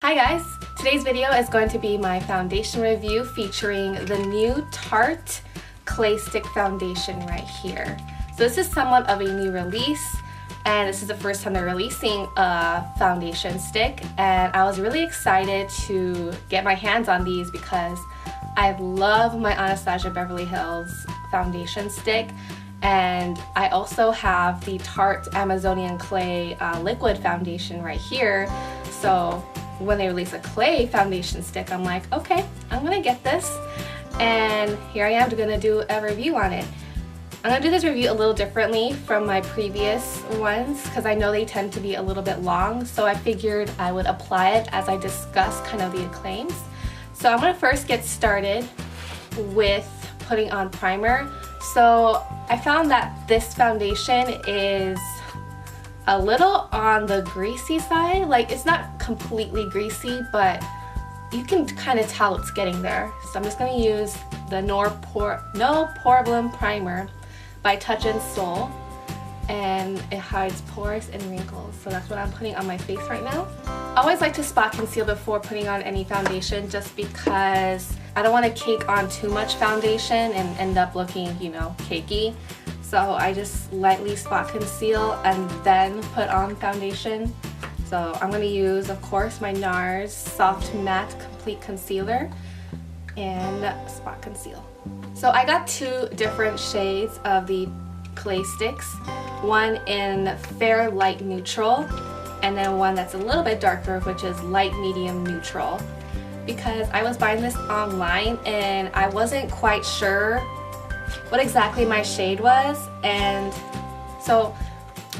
Hi guys! Today's video is going to be my foundation review featuring the new Tarte Clay Stick Foundation right here. So this is somewhat of a new release, and this is the first time they're releasing a foundation stick, and I was really excited to get my hands on these because I love my Anastasia Beverly Hills foundation stick, and I also have the Tarte Amazonian Clay liquid foundation right here. So when they release a clay foundation stick, I'm like, okay, I'm gonna get this, and here I am gonna do a review on it. I'm gonna do this review a little differently from my previous ones because I know they tend to be a little bit long, so I figured I would apply it as I discuss kind of the claims. So I'm gonna first get started with putting on primer. So I found that this foundation is a little on the greasy side. Like, it's not completely greasy, but you can kind of tell it's getting there. So I'm just going to use the No Problem Primer by Touch and Soul, and it hides pores and wrinkles. So that's what I'm putting on my face right now. I always like to spot conceal before putting on any foundation just because I don't want to cake on too much foundation and end up looking, you know, cakey. So I just lightly spot conceal and then put on foundation. So I'm going to use, of course, my NARS Soft Matte Complete Concealer and spot conceal. So I got two different shades of the clay sticks. One in fair light neutral, and then one that's a little bit darker, which is light medium neutral. Because I was buying this online and I wasn't quite sure what exactly my shade was, and so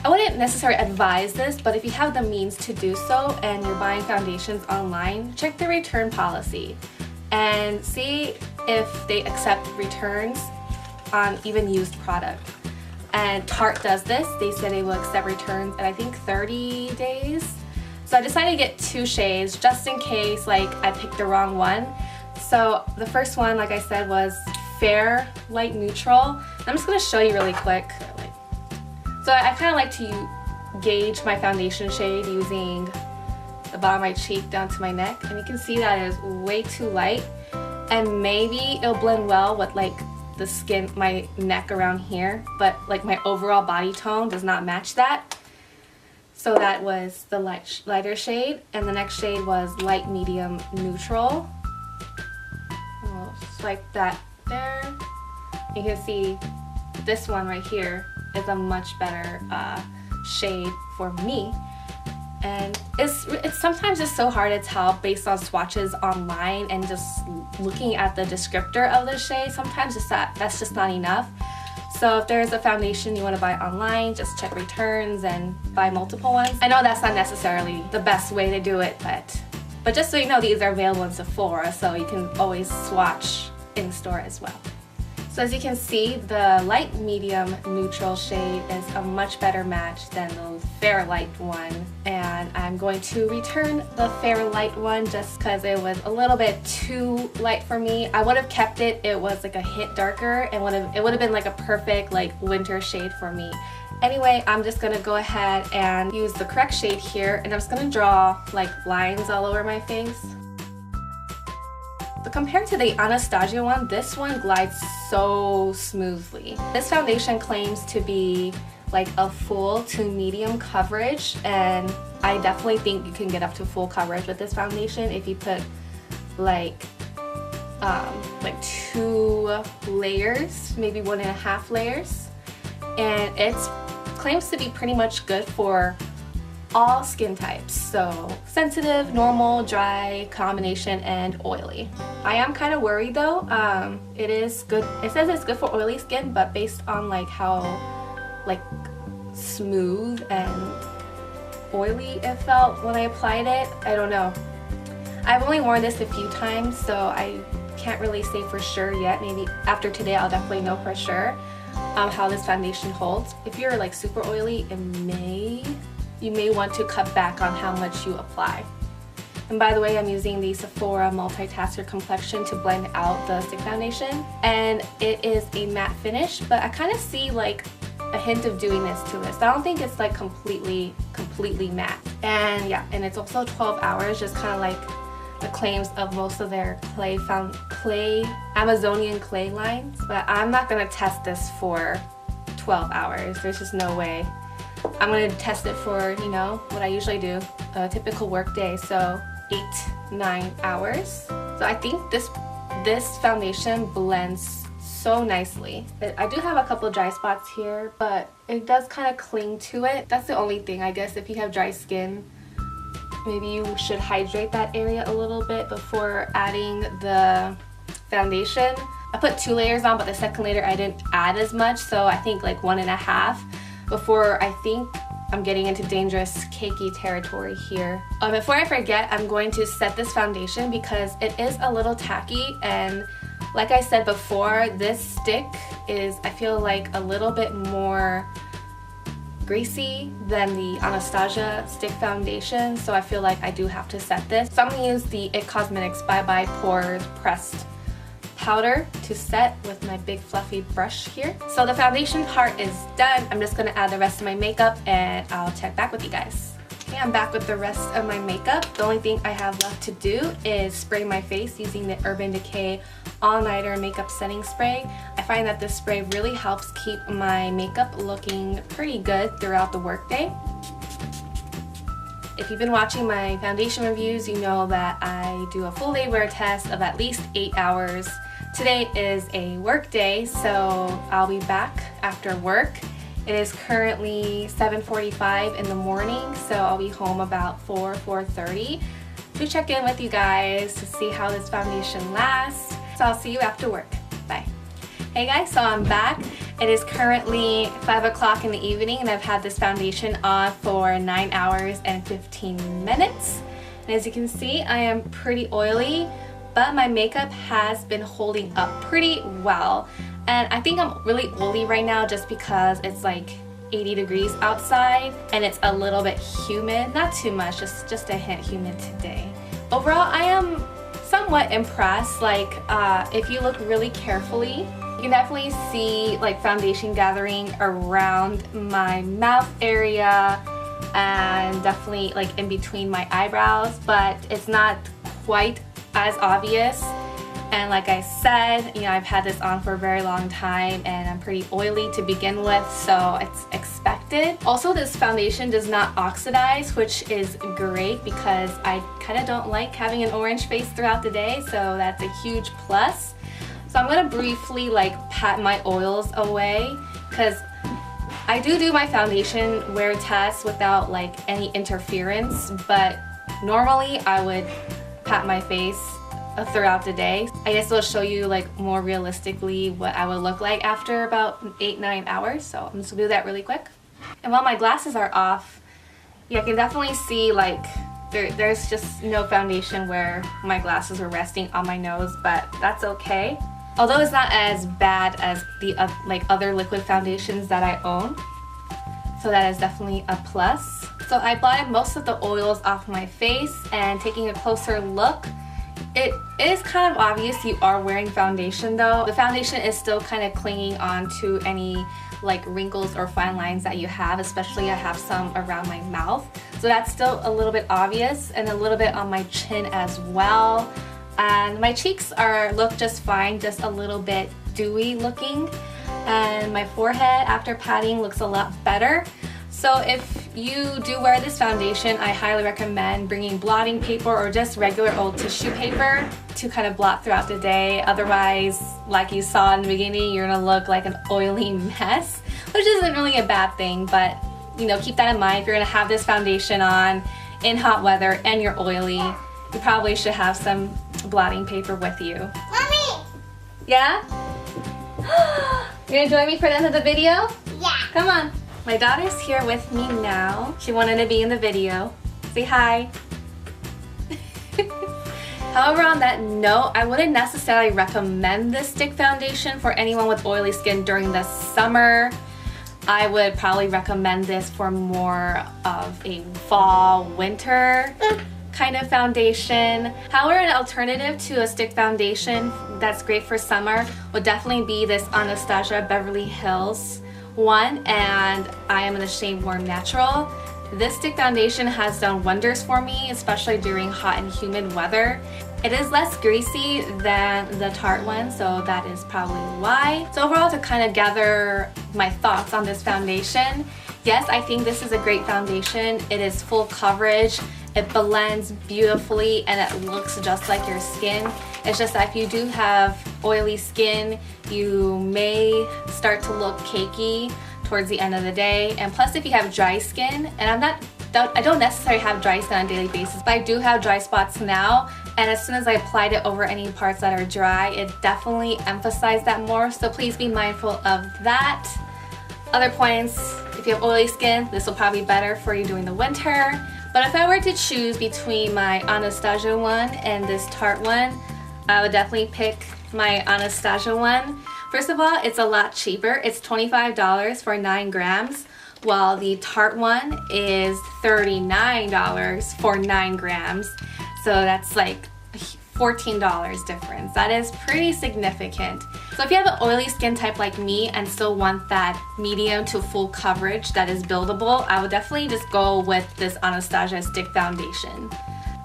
I wouldn't necessarily advise this, but if you have the means to do so and you're buying foundations online, check the return policy and see if they accept returns on even used product. And Tarte does this. They said they will accept returns in I think 30 days. So I decided to get two shades just in case like I picked the wrong one. So the first one, like I said, was fair light neutral. I'm just going to show you really quick. So I kind of like to gauge my foundation shade using the bottom of my cheek down to my neck, and you can see that it is way too light, and maybe it'll blend well with like the skin, my neck around here, but like my overall body tone does not match that. So that was the lighter shade, and the next shade was light medium neutral. Just like that there. You can see this one right here is a much better shade for me, and it's sometimes just so hard to tell based on swatches online and just looking at the descriptor of the shade. Sometimes that's just not enough. So if there's a foundation you want to buy online, just check returns and buy multiple ones. I know that's not necessarily the best way to do it, but just so you know, these are available in Sephora, so you can always swatch in store as well. So as you can see, the light medium neutral shade is a much better match than the fair light one, and I'm going to return the fair light one just because it was a little bit too light for me. I would have kept it. It was like a hint darker, and it would have been like a perfect like winter shade for me. Anyway, I'm just gonna go ahead and use the correct shade here, and I'm just gonna draw like lines all over my face. So compared to the Anastasia one, this one glides so smoothly. This foundation claims to be like a full to medium coverage, and I definitely think you can get up to full coverage with this foundation if you put like 2 layers, maybe 1.5 layers. And it claims to be pretty much good for all skin types, so sensitive, normal, dry, combination, and oily. I am kind of worried though. It is good. It says it's good for oily skin, but based on like how like smooth and oily it felt when I applied it, I don't know. I've only worn this a few times, so I can't really say for sure yet. Maybe after today I'll definitely know for sure how this foundation holds. If you're like super oily, you may want to cut back on how much you apply. And by the way, I'm using the Sephora Multitasker Complexion to blend out the stick foundation, and it is a matte finish, but I kind of see like a hint of dewiness to this. I don't think it's like completely matte. And yeah, and it's also 12 hours, just kind of like the claims of most of their Amazonian clay lines. But I'm not gonna test this for 12 hours. There's just no way. I'm gonna test it for, you know, what I usually do, a typical work day, so 8-9 hours. So I think this foundation blends so nicely. I do have a couple of dry spots here, but it does kind of cling to it. That's the only thing, I guess. If you have dry skin, maybe you should hydrate that area a little bit before adding the foundation. I put 2 layers on, but the second layer I didn't add as much, so I think like 1.5 before I think I'm getting into dangerous cakey territory here. Before I forget, I'm going to set this foundation because it is a little tacky, and like I said before, this stick is, I feel like, a little bit more greasy than the Anastasia stick foundation, so I feel like I do have to set this. So I'm going to use the IT Cosmetics Bye Bye Pores pressed powder to set with my big fluffy brush here. So the foundation part is done. I'm just going to add the rest of my makeup and I'll check back with you guys. Okay, I'm back with the rest of my makeup. The only thing I have left to do is spray my face using the Urban Decay All Nighter Makeup Setting Spray. I find that this spray really helps keep my makeup looking pretty good throughout the workday. If you've been watching my foundation reviews, you know that I do a full day wear test of at least 8 hours. Today is a work day, so I'll be back after work. It is currently 7:45 in the morning, so I'll be home about 4:30 to check in with you guys to see how this foundation lasts. So I'll see you after work. Bye. Hey guys, so I'm back. It is currently 5 o'clock in the evening and I've had this foundation on for 9 hours and 15 minutes. And as you can see, I am pretty oily, but my makeup has been holding up pretty well. And I think I'm really oily right now just because it's like 80 degrees outside and it's a little bit humid. Not too much, just a hint humid today. Overall, I am somewhat impressed. Like, if you look really carefully, you can definitely see like foundation gathering around my mouth area and definitely like in between my eyebrows, but it's not quite as obvious. And like I said, you know, I've had this on for a very long time and I'm pretty oily to begin with, so it's expected. Also, this foundation does not oxidize, which is great because I kind of don't like having an orange face throughout the day, so that's a huge plus. So I'm going to briefly like pat my oils away because I do my foundation wear test without like any interference, but normally I would pat my face throughout the day. I guess it'll show you like more realistically what I would look like after about 8-9 hours, so I'm just gonna do that really quick. And while my glasses are off, yeah, I can definitely see like there's just no foundation where my glasses were resting on my nose, but that's okay. Although it's not as bad as the like other liquid foundations that I own, so that is definitely a plus. So I blotted most of the oils off my face, and taking a closer look, it is kind of obvious you are wearing foundation though. The foundation is still kind of clinging on to any like wrinkles or fine lines that you have, especially I have some around my mouth. So that's still a little bit obvious, and a little bit on my chin as well. And my cheeks look just fine, just a little bit dewy looking. And my forehead after patting looks a lot better. So if you do wear this foundation, I highly recommend bringing blotting paper or just regular old tissue paper to kind of blot throughout the day. Otherwise, like you saw in the beginning, you're gonna look like an oily mess, which isn't really a bad thing, but you know, keep that in mind. If you're gonna have this foundation on in hot weather and you're oily, you probably should have some blotting paper with you. Mommy! Yeah? You're gonna join me for the end of the video? Yeah. Come on. My daughter's here with me now. She wanted to be in the video. Say hi. However, on that note, I wouldn't necessarily recommend this stick foundation for anyone with oily skin during the summer. I would probably recommend this for more of a fall, winter kind of foundation. However, an alternative to a stick foundation that's great for summer would definitely be this Anastasia Beverly Hills one, and I am in the shade Warm Natural. This stick foundation has done wonders for me, especially during hot and humid weather. It is less greasy than the Tarte one, so that is probably why. So overall, to kind of gather my thoughts on this foundation, yes, I think this is a great foundation. It is full coverage, it blends beautifully, and it looks just like your skin. It's just that if you do have oily skin, you may start to look cakey towards the end of the day. And plus, if you have dry skin, and I don't necessarily have dry skin on a daily basis, but I do have dry spots now, and as soon as I applied it over any parts that are dry, it definitely emphasized that more, so please be mindful of that. Other points, if you have oily skin, this will probably be better for you during the winter. But if I were to choose between my Anastasia one and this Tarte one, I would definitely pick my Anastasia one. First of all, it's a lot cheaper. It's $25 for 9 grams, while the Tarte one is $39 for 9 grams. So that's like $14 difference. That is pretty significant. So if you have an oily skin type like me and still want that medium to full coverage that is buildable, I would definitely just go with this Anastasia stick foundation.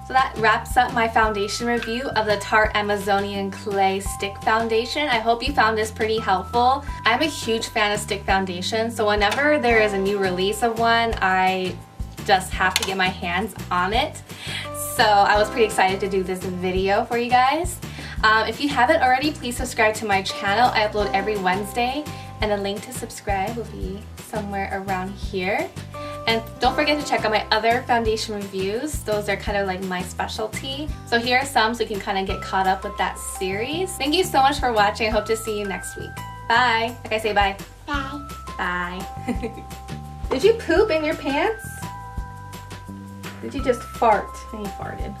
So that wraps up my foundation review of the Tarte Amazonian Clay Stick Foundation. I hope you found this pretty helpful. I'm a huge fan of stick foundation, so whenever there is a new release of one, I just have to get my hands on it. So I was pretty excited to do this video for you guys. If you haven't already, please subscribe to my channel. I upload every Wednesday, and the link to subscribe will be somewhere around here. And don't forget to check out my other foundation reviews. Those are kind of like my specialty. So here are some so you can kind of get caught up with that series. Thank you so much for watching. I hope to see you next week. Bye. Like I say bye. Bye. Bye. Did you poop in your pants? Did you just fart? And you farted.